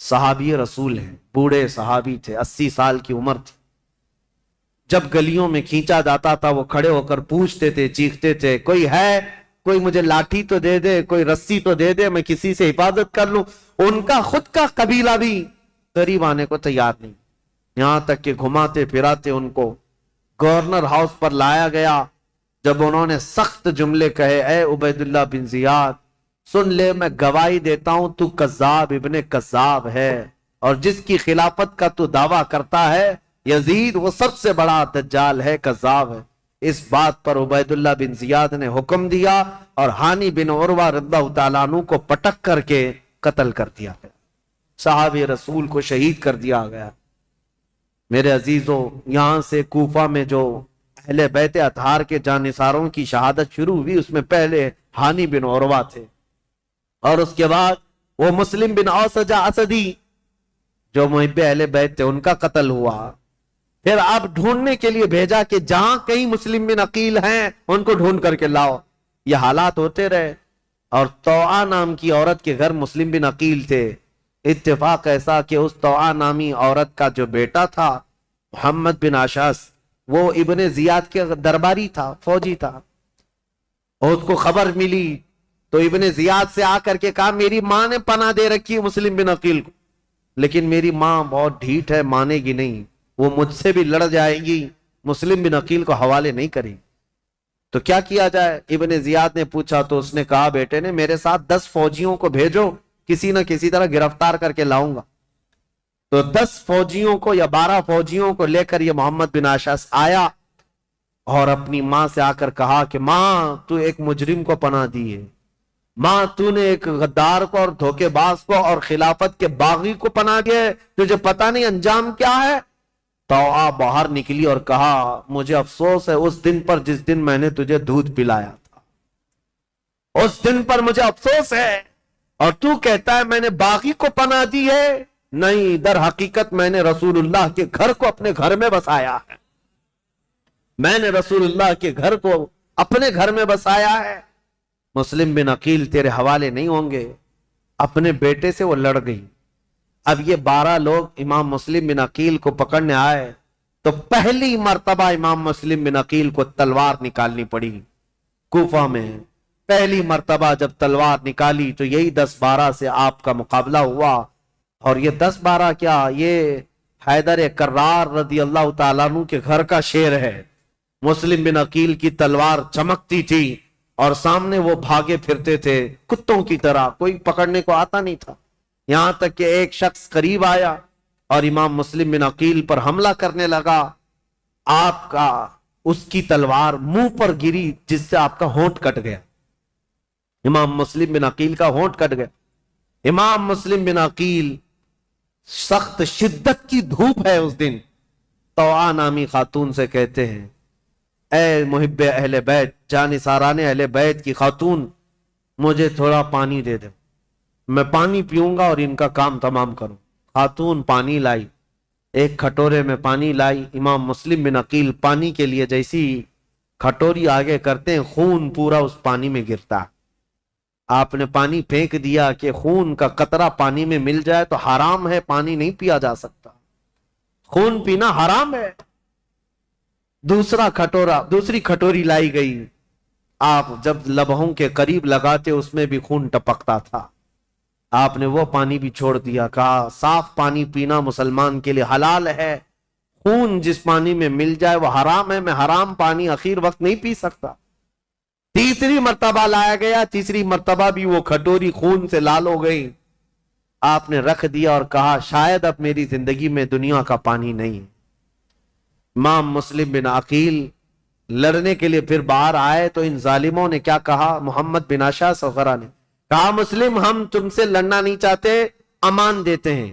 صحابی رسول ہیں، بوڑھے صحابی تھے، 80 سال کی عمر تھی. جب گلیوں میں کھینچا جاتا تھا وہ کھڑے ہو کر پوچھتے تھے، چیختے تھے کوئی ہے، کوئی مجھے لاٹھی تو دے دے، کوئی رسی تو دے دے، میں کسی سے حفاظت کر لوں. ان کا خود کا قبیلہ بھی قریب آنے کو تیار نہیں، یہاں تک کہ گھماتے پھراتے ان کو گورنر ہاؤس پر لایا گیا. جب انہوں نے سخت جملے کہے، اے عبید اللہ بن زیاد سن لے، میں گواہی دیتا ہوں تو کذاب ابن کذاب ہے، اور جس کی خلافت کا تو دعویٰ کرتا ہے یزید، وہ سب سے بڑا دجال ہے، کذاب ہے. اس بات پر عبید اللہ بن زیاد نے حکم دیا اور ہانی بن عروہ رضی اللہ تعالیٰ عنہ کو پٹک کر کے قتل کر دیا گیا. صحابی رسول کو شہید کر دیا گیا. میرے عزیزوں، یہاں سے کوفہ میں جو اہل بیت اطہار کے جانثاروں کی شہادت شروع ہوئی، اس میں پہلے ہانی بن عروہ تھے، اور اس کے بعد وہ مسلم بن اوسجہ اسدی جو محب اہل بیت تھے ان کا قتل ہوا. پھر آپ ڈھونڈنے کے لیے بھیجا کہ جہاں کئی مسلم بن عقیل ہیں ان کو ڈھونڈ کر کے لاؤ. یہ حالات ہوتے رہے، اور طوعا نام کی عورت کے گھر مسلم بن عقیل تھے. اتفاق ایسا کہ اس طوعا نامی عورت کا جو بیٹا تھا محمد بن اشعث، وہ ابن زیاد کے درباری تھا، فوجی تھا. اور اس کو خبر ملی تو ابن زیاد سے آ کر کے کہا میری ماں نے پناہ دے رکھی ہے مسلم بن عقیل کو، لیکن میری ماں بہت ڈھیٹ ہے، مانے گی نہیں، وہ مجھ سے بھی لڑ جائے گی، مسلم بن عقیل کو حوالے نہیں کرے. تو کیا کیا جائے؟ ابن زیاد نے پوچھا تو اس نے کہا بیٹے نے میرے ساتھ 10 فوجیوں کو بھیجو، کسی نہ کسی طرح گرفتار کر کے لاؤں گا. تو 10 فوجیوں کو یا 12 فوجیوں کو لے کر یہ محمد بن اشعث آیا اور اپنی ماں سے آ کر کہا کہ ماں تو ایک مجرم کو پناہ دی ہے، ماں تو نے ایک غدار کو اور دھوکے باز کو اور خلافت کے باغی کو پناہ دیا ہے، تجھے پتہ نہیں انجام کیا ہے. طوعا باہر نکلی اور کہا مجھے افسوس ہے اس دن پر جس دن میں نے تجھے دودھ پلایا تھا، اس دن پر مجھے افسوس ہے، اور تو کہتا ہے میں نے باغی کو پناہ دی ہے. نہیں، در حقیقت میں نے رسول اللہ کے گھر کو اپنے گھر میں بسایا ہے، میں نے رسول اللہ کے گھر کو اپنے گھر میں بسایا ہے. مسلم بن عقیل تیرے حوالے نہیں ہوں گے. اپنے بیٹے سے وہ لڑ گئی. اب یہ 12 لوگ امام مسلم بن عقیل کو پکڑنے آئے تو پہلی مرتبہ امام مسلم بن عقیل کو تلوار نکالنی پڑی. کوفہ میں پہلی مرتبہ جب تلوار نکالی تو یہی 10-12 سے آپ کا مقابلہ ہوا. اور یہ 10-12 کیا، یہ حیدر کرار رضی اللہ تعالیٰ عنہ کے گھر کا شیر ہے. مسلم بن عقیل کی تلوار چمکتی تھی اور سامنے وہ بھاگے پھرتے تھے کتوں کی طرح، کوئی پکڑنے کو آتا نہیں تھا. یہاں تک کہ ایک شخص قریب آیا اور امام مسلم بن عقیل پر حملہ کرنے لگا. آپ کا اس کی تلوار منہ پر گری جس سے آپ کا ہونٹ کٹ گیا. امام مسلم بن عقیل کا ہونٹ کٹ گیا. امام مسلم بن عقیل، سخت شدت کی دھوپ ہے اس دن، طوعا نامی خاتون سے کہتے ہیں اے محب اہل بیت، جانثاران اہل بیت کی خاتون، مجھے تھوڑا پانی دے دے، میں پانی پیوں گا اور ان کا کام تمام کروں۔ خاتون پانی لائی، ایک کھٹورے میں پانی لائی۔ امام مسلم بن عقیل پانی کے لیے جیسی کھٹوری آگے کرتے ہیں، خون پورا اس پانی میں گرتا۔ آپ نے پانی پھینک دیا کہ خون کا قطرہ پانی میں مل جائے تو حرام ہے، پانی نہیں پیا جا سکتا، خون پینا حرام ہے۔ دوسری کھٹوری لائی گئی، آپ جب لبوں کے قریب لگاتے اس میں بھی خون ٹپکتا تھا۔ آپ نے وہ پانی بھی چھوڑ دیا، کہا صاف پانی پینا مسلمان کے لیے حلال ہے، خون جس پانی میں مل جائے وہ حرام ہے، میں حرام پانی اخیر وقت نہیں پی سکتا۔ تیسری مرتبہ لایا گیا، تیسری مرتبہ بھی وہ کھٹوری خون سے لال ہو گئی۔ آپ نے رکھ دیا اور کہا شاید اب میری زندگی میں دنیا کا پانی نہیں ہے۔ امام مسلم بن عقیل لڑنے کے لیے پھر باہر آئے تو ان ظالموں نے کیا کہا، محمد بن اشعث وغیرہ نے کہا مسلم ہم تم سے لڑنا نہیں چاہتے، امان دیتے ہیں۔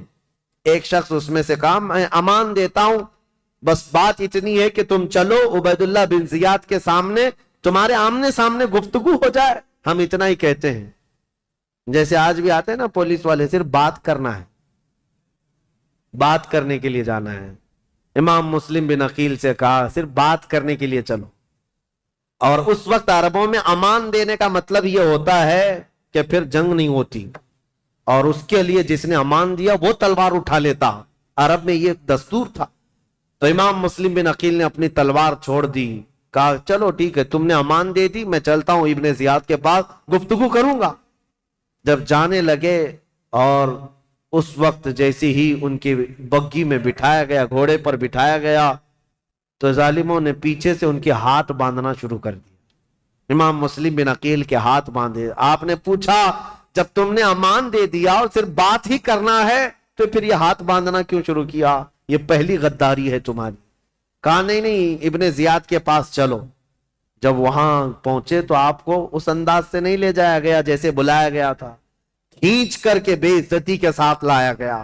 ایک شخص اس میں سے کہا میں امان دیتا ہوں، بس بات اتنی ہے کہ تم چلو عبید اللہ بن زیاد کے سامنے، تمہارے آمنے سامنے گفتگو ہو جائے، ہم اتنا ہی کہتے ہیں۔ جیسے آج بھی آتے ہیں نا پولیس والے، صرف بات کرنا ہے، بات کرنے کے لیے جانا ہے۔ امام مسلم بن عقیل سے کہا صرف بات کرنے کے لیے چلو۔ اور اس وقت عربوں میں امان دینے کا مطلب یہ ہوتا ہے کہ پھر جنگ نہیں ہوتی، اور اس کے لیے جس نے امان دیا وہ تلوار اٹھا لیتا، عرب میں یہ دستور تھا۔ تو امام مسلم بن عقیل نے اپنی تلوار چھوڑ دی، کہا چلو ٹھیک ہے تم نے امان دے دی، میں چلتا ہوں ابن زیاد کے پاس گفتگو کروں گا۔ جب جانے لگے اور اس وقت جیسی ہی ان کی بگی میں بٹھایا گیا، گھوڑے پر بٹھایا گیا، تو ظالموں نے پیچھے سے ان کے ہاتھ باندھنا شروع کر دیا۔ امام مسلم بن عقیل کے ہاتھ باندھے۔ آپ نے پوچھا جب تم نے امان دے دیا اور صرف بات ہی کرنا ہے تو پھر یہ ہاتھ باندھنا کیوں شروع کیا؟ یہ پہلی غداری ہے تمہاری۔ کہا نہیں ابن زیاد کے پاس چلو۔ جب وہاں پہنچے تو آپ کو اس انداز سے نہیں لے جایا گیا جیسے بلایا گیا تھا، کھینچ کر کے بے عزتی کے ساتھ لایا گیا،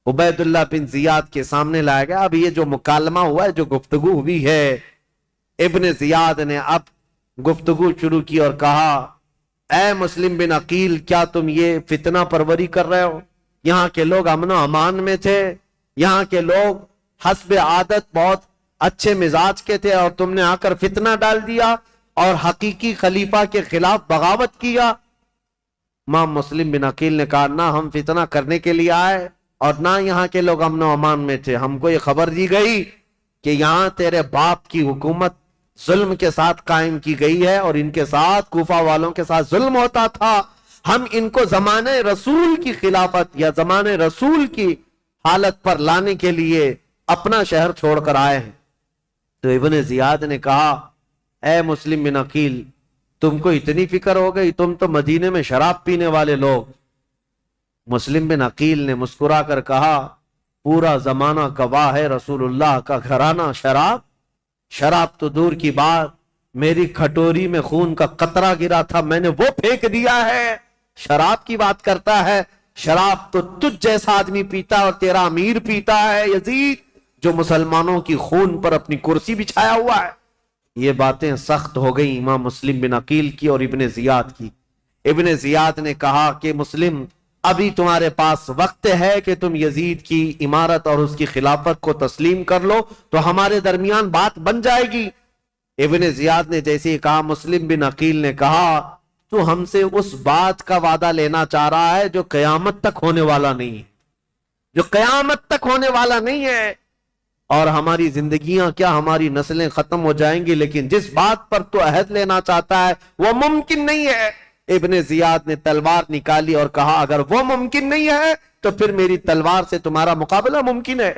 عبید اللہ بن زیاد کے سامنے لایا گیا۔ اب یہ جو مکالمہ ہوا ہے، جو گفتگو ہوئی ہے، ابن زیاد نے اب گفتگو شروع کی اور کہا اے مسلم بن عقیل کیا تم یہ فتنہ پروری کر رہے ہو؟ یہاں کے لوگ امن و امان میں تھے، یہاں کے لوگ حسب عادت بہت اچھے مزاج کے تھے، اور تم نے آ کر فتنہ ڈال دیا اور حقیقی خلیفہ کے خلاف بغاوت کیا۔ امام مسلم بن عقیل نے کہا نہ ہم فتنہ کرنے کے لیے آئے اور نہ یہاں کے لوگ امن و امان میں تھے، ہم کو یہ خبر دی گئی کہ یہاں تیرے باپ کی حکومت ظلم کے ساتھ قائم کی گئی ہے اور ان کے ساتھ کوفہ والوں کے ساتھ ظلم ہوتا تھا، ہم ان کو زمانے رسول کی خلافت یا زمانے رسول کی حالت پر لانے کے لیے اپنا شہر چھوڑ کر آئے ہیں۔ تو ابن زیاد نے کہا اے مسلم بن عقیل تم کو اتنی فکر ہو گئی، تم تو مدینے میں شراب پینے والے لوگ۔ مسلم بن عقیل نے مسکرا کر کہا پورا زمانہ گواہ ہے، رسول اللہ کا گھرانہ شراب تو دور کی بات، میری کھٹوری میں خون کا قطرہ گرا تھا، میں نے وہ پھینک دیا ہے، شراب کی بات کرتا ہے؟ شراب تو تجھ جیسا آدمی پیتا اور تیرا امیر پیتا ہے یزید، جو مسلمانوں کی خون پر اپنی کرسی بچھایا ہوا ہے۔ یہ باتیں سخت ہو گئی امام مسلم بن عقیل کی اور ابن زیاد کی۔ ابن زیاد نے کہا کہ مسلم ابھی تمہارے پاس وقت ہے کہ تم یزید کی امارت اور اس کی خلافت کو تسلیم کر لو تو ہمارے درمیان بات بن جائے گی۔ ابن زیاد نے جیسے ہی کہا، مسلم بن عقیل نے کہا تو ہم سے اس بات کا وعدہ لینا چاہ رہا ہے جو قیامت تک ہونے والا نہیں ہے، جو قیامت تک ہونے والا نہیں ہے، اور ہماری زندگیاں کیا ہماری نسلیں ختم ہو جائیں گی، لیکن جس بات پر تو عہد لینا چاہتا ہے وہ ممکن نہیں ہے۔ ابن زیاد نے تلوار نکالی اور کہا اگر وہ ممکن نہیں ہے تو پھر میری تلوار سے تمہارا مقابلہ ممکن ہے۔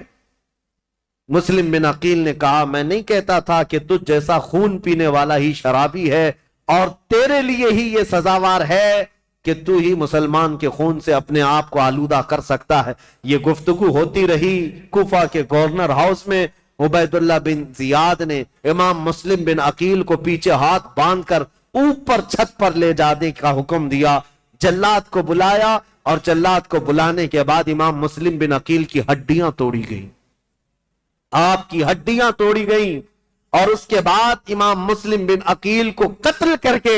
مسلم بن عقیل نے کہا میں نہیں کہتا تھا کہ تجھ جیسا خون پینے والا ہی شرابی ہے اور تیرے لیے ہی یہ سزاوار ہے کہ تو ہی مسلمان کے خون سے اپنے آپ کو آلودہ کر سکتا ہے۔ یہ گفتگو ہوتی رہی کوفہ کے گورنر ہاؤس میں۔ عبید اللہ بن زیاد نے امام مسلم بن عقیل کو پیچھے ہاتھ باندھ کر اوپر چھت پر لے جانے کا حکم دیا، جلاد کو بلایا اور جلاد کو بلانے کے بعد امام مسلم بن عقیل کی ہڈیاں توڑی گئیں، آپ کی ہڈیاں توڑی گئیں، اور اس کے بعد امام مسلم بن عقیل کو قتل کر کے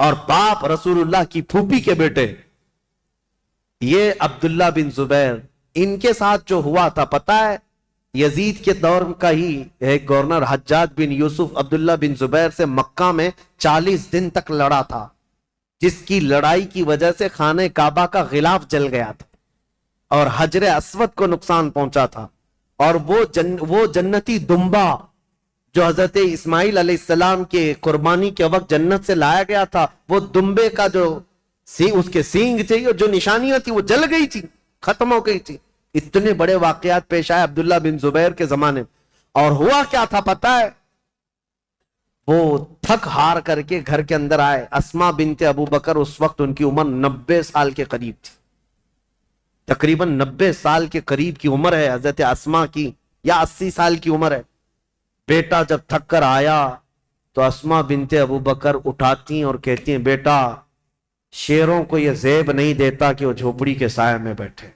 اور باپ رسول اللہ کی پھوپھی کے بیٹے یہ عبداللہ بن زبیر. ان کے ساتھ جو ہوا تھا پتا ہے, یزید کے دور کا ہی ایک گورنر حجاج بن یوسف عبداللہ بن زبیر سے مکہ میں 40 دن تک لڑا تھا, جس کی لڑائی کی وجہ سے خانہ کعبہ کا غلاف جل گیا تھا اور حجر اسود کو نقصان پہنچا تھا. اور وہ جنتی دمبا جو حضرت اسماعیل علیہ السلام کے قربانی کے وقت جنت سے لایا گیا تھا, وہ دمبے کا جو اس کے سینگ تھے, جو نشانیاں تھی وہ جل گئی تھی, ختم ہو گئی تھی. اتنے بڑے واقعات پیش آئے عبداللہ بن زبیر کے زمانے میں. اور ہوا کیا تھا پتا ہے, وہ تھک ہار کر کے گھر کے اندر آئے. اسما بنت ابو بکر اس وقت ان کی عمر 90 سال کے قریب تھی, تقریباً 90 سال کے قریب کی عمر ہے حضرت اسما کی, یا 80 سال کی عمر ہے. بیٹا جب تھک کر آیا تو اسما بنت ابو بکر اٹھاتی اور کہتی ہیں, بیٹا شیروں کو یہ زیب نہیں دیتا کہ وہ جھوپڑی کے سائے میں بیٹھے,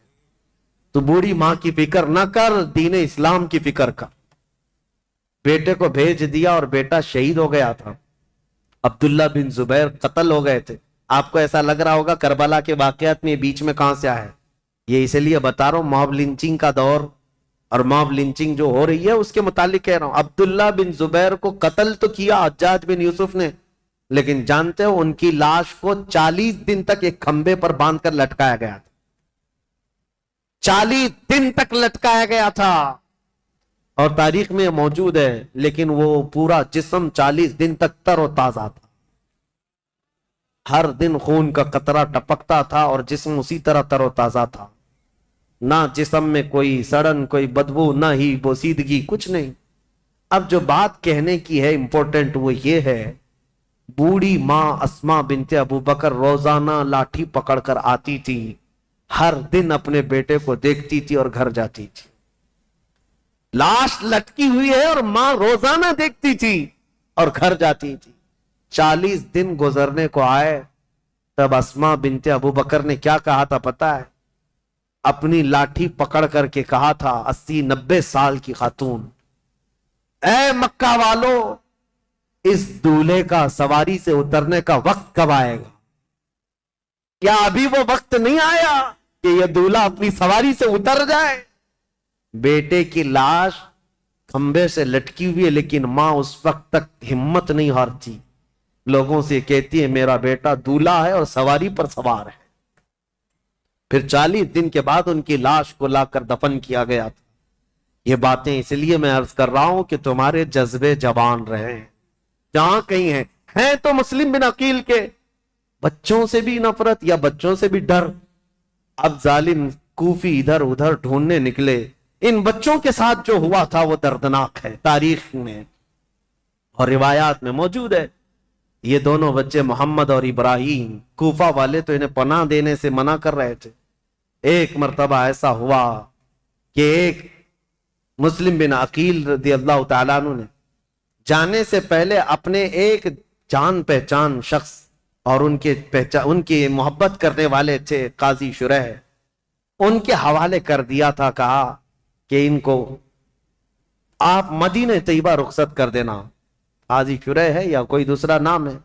تو بوڑھی ماں کی فکر نہ کر, دین اسلام کی فکر کر. بیٹے کو بھیج دیا اور بیٹا شہید ہو گیا تھا. عبداللہ بن زبیر قتل ہو گئے تھے. آپ کو ایسا لگ رہا ہوگا کربلا کے واقعات میں بیچ میں کہاں سے آئے, یہ اس لیے بتا رہا ہوں, موب لنچنگ کا دور اور موب لنچنگ جو ہو رہی ہے اس کے متعلق کہہ رہا ہوں. عبداللہ بن زبیر کو قتل تو کیا حجاج بن یوسف نے, لیکن جانتے ہو ان کی لاش کو 40 دن تک ایک کھمبے پر باندھ کر لٹکایا گیا تھا. 40 دن تک لٹکایا گیا تھا, اور تاریخ میں موجود ہے. لیکن وہ پورا جسم 40 دن تک تر و تازہ تھا, ہر دن خون کا قطرہ ٹپکتا تھا اور جسم اسی طرح تر و تازہ تھا. نہ جسم میں کوئی سڑن, کوئی بدبو, نہ ہی بوسیدگی, کچھ نہیں. اب جو بات کہنے کی ہے امپورٹنٹ وہ یہ ہے, بوڑھی ماں اسما بنت ابو بکر روزانہ لاٹھی پکڑ کر آتی تھی, ہر دن اپنے بیٹے کو دیکھتی تھی اور گھر جاتی تھی. لاش لٹکی ہوئی ہے اور ماں روزانہ دیکھتی تھی اور گھر جاتی تھی. 40 دن گزرنے کو آئے, تب اسما بنت ابو بکر نے کیا کہا تھا پتا ہے, اپنی لاٹھی پکڑ کر کے کہا تھا, 80-90 سال کی خاتون, اے مکہ والو, اس دولہے کا سواری سے اترنے کا وقت کب آئے گا؟ کیا ابھی وہ وقت نہیں آیا کہ یہ دولہا اپنی سواری سے اتر جائے؟ بیٹے کی لاش کھمبے سے لٹکی ہوئی ہے, لیکن ماں اس وقت تک ہمت نہیں ہارتی, لوگوں سے کہتی ہے میرا بیٹا دولہا ہے اور سواری پر سوار ہے. پھر 40 دن کے بعد ان کی لاش کو لا کر دفن کیا گیا تھا. یہ باتیں اس لیے میں عرض کر رہا ہوں کہ تمہارے جذبے جوان رہے, جہاں کہیں ہیں تو مسلم بن عقیل کے بچوں سے بھی نفرت یا بچوں سے بھی ڈر. اب ظالم کوفی ادھر ادھر ڈھونڈنے نکلے. ان بچوں کے ساتھ جو ہوا تھا وہ دردناک ہے, تاریخ میں اور روایات میں موجود ہے. یہ دونوں بچے محمد اور ابراہیم, کوفہ والے تو انہیں پناہ دینے سے منع کر رہے تھے. ایک مرتبہ ایسا ہوا کہ ایک مسلم بن عقیل رضی اللہ تعالیٰ عنہ نے جانے سے پہلے اپنے ایک جان پہچان شخص اور ان کے محبت کرنے والے تھے قاضی شریح, ان کے حوالے کر دیا تھا. کہا کہ ان کو آپ مدینہ طیبہ رخصت کر دینا. قاضی شریح ہے یا کوئی دوسرا نام ہے.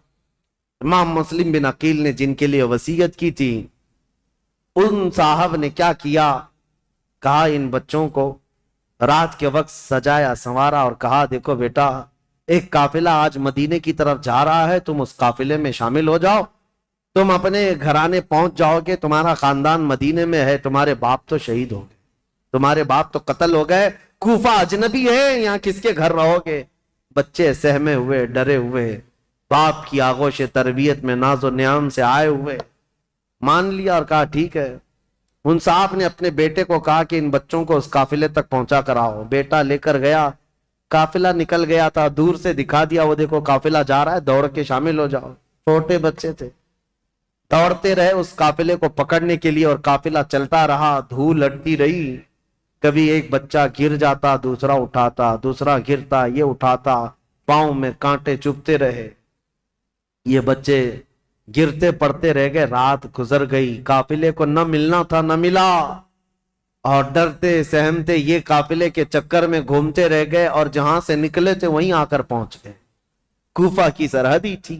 امام مسلم بن عقیل نے جن کے لیے وصیت کی تھی, ان صاحب نے کیا کیا, کہا ان بچوں کو رات کے وقت سجایا سنوارا اور کہا دیکھو بیٹا, ایک قافلہ آج مدینے کی طرف جا رہا ہے, تم اس قافلے میں شامل ہو جاؤ, تم اپنے گھرانے پہنچ جاؤ گے, تمہارا خاندان مدینے میں ہے, تمہارے باپ تو شہید ہو گئے, تمہارے باپ تو قتل ہو گئے, کوفہ اجنبی ہے, یہاں کس کے گھر رہو گے. بچے سہمے ہوئے, ڈرے ہوئے, باپ کی آغوش تربیت میں ناز و نیام سے آئے ہوئے, مان لیا اور کہا ٹھیک ہے. ان صاحب نے اپنے بیٹے کو کہا کہ ان بچوں کو اس قافلے تک پہنچا کر آؤ. بیٹا لے کر گیا, قافلہ نکل گیا تھا, دور سے دکھا دیا, وہ دیکھو قافلہ جا رہا ہے, دوڑ کے شامل ہو جاؤ. چھوٹے بچے تھے, دوڑتے رہے اس قافلے کو پکڑنے کے لیے, اور قافلہ چلتا رہا, دھول لٹتی رہی. کبھی ایک بچہ گر جاتا, دوسرا اٹھاتا, دوسرا گرتا, یہ اٹھاتا, پاؤں میں کانٹے چبھتے رہے. یہ بچے گرتے پڑتے رہ گئے. رات گزر گئی, قافلے کو نہ ملنا تھا نہ ملا, اور ڈرتے سہمتے یہ قافلے کے چکر میں گھومتے رہ گئے, اور جہاں سے نکلے تھے وہیں آ کر پہنچ گئے. کوفہ کی سرحدی تھی.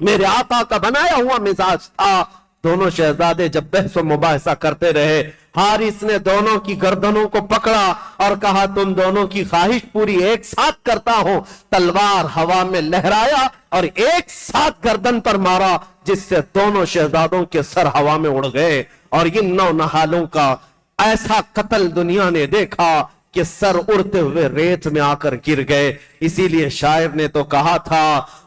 میرے آقا کا بنایا ہوا مزاج تھا۔ دونوں شہزادے جب بحث و مباحثہ کرتے رہے، حارث نے دونوں کی گردنوں کو پکڑا اور کہا تم دونوں کی خواہش پوری ایک ساتھ کرتا ہوں۔ تلوار ہوا میں لہرایا اور ایک ساتھ گردن پر مارا، جس سے دونوں شہزادوں کے سر ہوا میں اڑ گئے، اور ان نونہالوں کا ایسا قتل دنیا نے دیکھا کہ سر اڑتے ہوئے ریت میں آ کر گر گئے۔ اسی لیے شاعر نے تو کہا تھا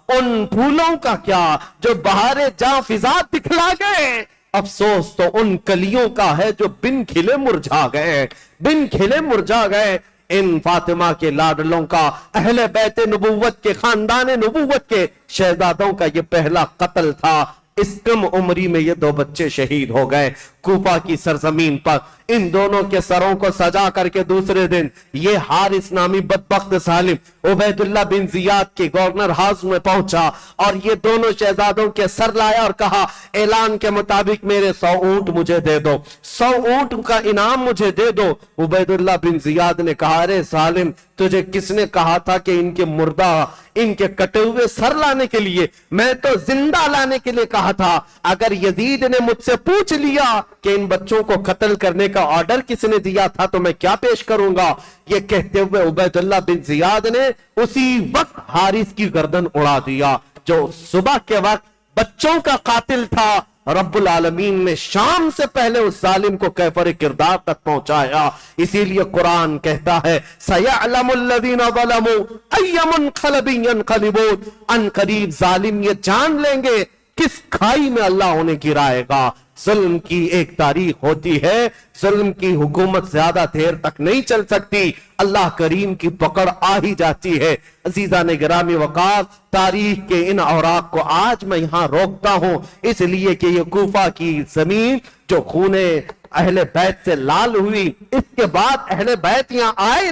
ان پھولوں کا کیا جو بہار جاں فضا دکھلا گئے، افسوس تو ان کلیوں کا ہے جو بن کھلے مرجھا گئے، بن کھلے مرجھا گئے۔ ان فاطمہ کے لاڈلوں کا، اہل بیت نبوت کے، خاندان نبوت کے شہزادوں کا یہ پہلا قتل تھا۔ اس کم عمری میں یہ دو بچے شہید ہو گئے کوفہ کی سرزمین پر۔ ان دونوں کے سروں کو سجا کر کے دوسرے دن یہ حارث نامی بدبخت ظالم عبید اللہ بن زیاد کے گورنر ہاؤس میں پہنچا اور یہ دونوں شہزادوں کے سر لایا اور کہا اعلان کے مطابق میرے 100 اونٹ مجھے دے دو، 100 اونٹ کا انعام مجھے دے دو۔ عبید اللہ بن زیاد نے کہا ارے ظالم، تجھے کس نے کہا تھا کہ ان کے مردہ، ان کے کٹے ہوئے سر لانے کے لیے؟ میں تو زندہ لانے کے لیے کہا تھا۔ اگر یزید نے مجھ سے پوچھ لیا کہ ان بچوں کو قتل کرنے کا آرڈر کس نے دیا تھا تو میں کیا پیش کروں گا؟ یہ کہتے ہوئے عبید اللہ بن زیاد نے اسی وقت حارث کی گردن اڑا دیا جو صبح کے وقت بچوں کا قاتل تھا۔ رب العالمین نے شام سے پہلے اس ظالم کو کیفر کردار تک پہنچایا۔ اسی لیے قرآن کہتا ہے سَيَعْلَمُ الَّذِينَ ظَلَمُوا أَيَّ مُنْقَلَبٍ يَنْقَلِبُونَ، ان قریب ظالم یہ جان لیں گے کس کھائی میں اللہ انہیں گرائے گا۔ ظلم کی ایک تاریخ ہوتی ہے، ظلم کی حکومت زیادہ دیر تک نہیں چل سکتی، اللہ کریم کی پکڑ آ ہی جاتی ہے۔ عزیزان گرامی وقار، تاریخ کے ان اوراق کو آج میں یہاں روکتا ہوں اس لیے کہ یہ کوفہ کی زمین جو خون اہل بیت سے لال ہوئی، اس کے بعد اہل بیت یہاں آئے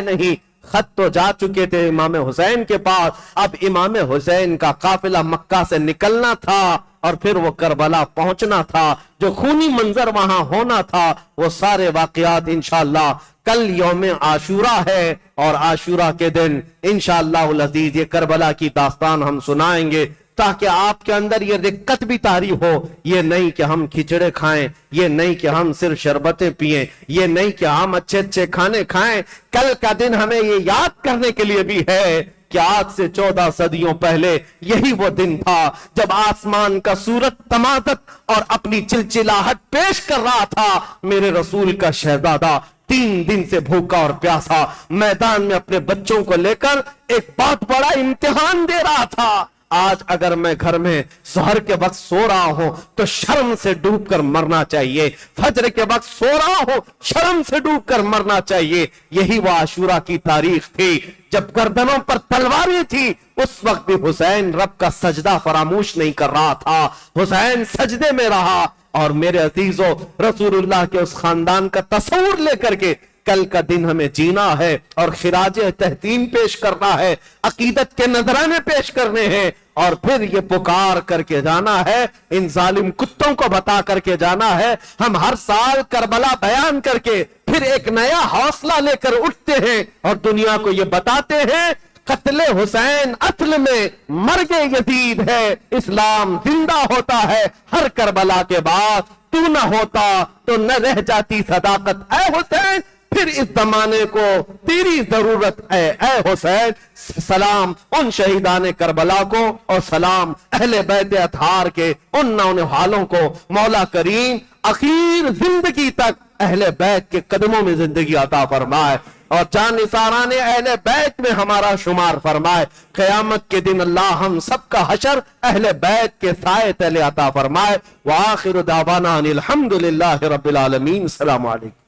نہیں۔ خط تو جا چکے تھے امام حسین کے پاس، اب امام حسین کا قافلہ مکہ سے نکلنا تھا اور پھر وہ کربلا پہنچنا تھا۔ جو خونی منظر وہاں ہونا تھا وہ سارے واقعات انشاءاللہ کل یوم عاشورہ ہے، اور عاشورہ کے دن انشاءاللہ العزیز یہ کربلا کی داستان ہم سنائیں گے تاکہ آپ کے اندر یہ رقت بھی طاری ہو۔ یہ نہیں کہ ہم کھچڑے کھائیں، یہ نہیں کہ ہم صرف شربتیں پیئیں، یہ نہیں کہ ہم اچھے اچھے کھانے کھائیں۔ کل کا دن ہمیں یہ یاد کرنے کے لیے بھی ہے کہ آج سے 14 صدیوں پہلے یہی وہ دن تھا جب آسمان کا سورج تمازت اور اپنی چلچلاہٹ پیش کر رہا تھا۔ میرے رسول کا شہزادہ 3 دن سے بھوکا اور پیاسا میدان میں اپنے بچوں کو لے کر ایک بہت بڑا امتحان دے رہا تھا۔ آج اگر میں گھر میں سحر کے وقت سو رہا ہوں تو شرم سے ڈوب کر مرنا چاہیے، فجر کے وقت سو رہا ہوں شرم سے ڈوب کر مرنا چاہیے۔ یہی وہ عاشورہ کی تاریخ تھی جب گردنوں پر تلواریں تھی، اس وقت بھی حسین رب کا سجدہ فراموش نہیں کر رہا تھا، حسین سجدے میں رہا۔ اور میرے عزیزو، رسول اللہ کے اس خاندان کا تصور لے کر کے کل کا دن ہمیں جینا ہے اور خراج تحسین پیش کرنا ہے، عقیدت کے نذرانے پیش کرنے ہیں، اور پھر یہ پکار کر کے جانا ہے، ان ظالم کتوں کو بتا کر کے جانا ہے۔ ہم ہر سال کربلا بیان کر کے پھر ایک نیا حوصلہ لے کر اٹھتے ہیں اور دنیا کو یہ بتاتے ہیں قتل حسین اصل میں مرگ یزید ہے، اسلام زندہ ہوتا ہے ہر کربلا کے بعد۔ تو نہ ہوتا تو نہ رہ جاتی صداقت اے حسین، پھر اس زمانے کو تیری ضرورت ہے اے حسین۔ سلام ان شہیدان کربلا کو اور سلام اہل بیت اطہار کے ان نونہالوں کو۔ مولا کریم اخیر زندگی تک اہل بیت کے قدموں میں زندگی عطا فرمائے اور جان نثاران اہل بیت میں ہمارا شمار فرمائے۔ قیامت کے دن اللہ ہم سب کا حشر اہل بیت کے سائے تلے عطا فرمائے۔ وآخر دعوانا ان الحمدللہ رب العالمین۔ السلام علیکم۔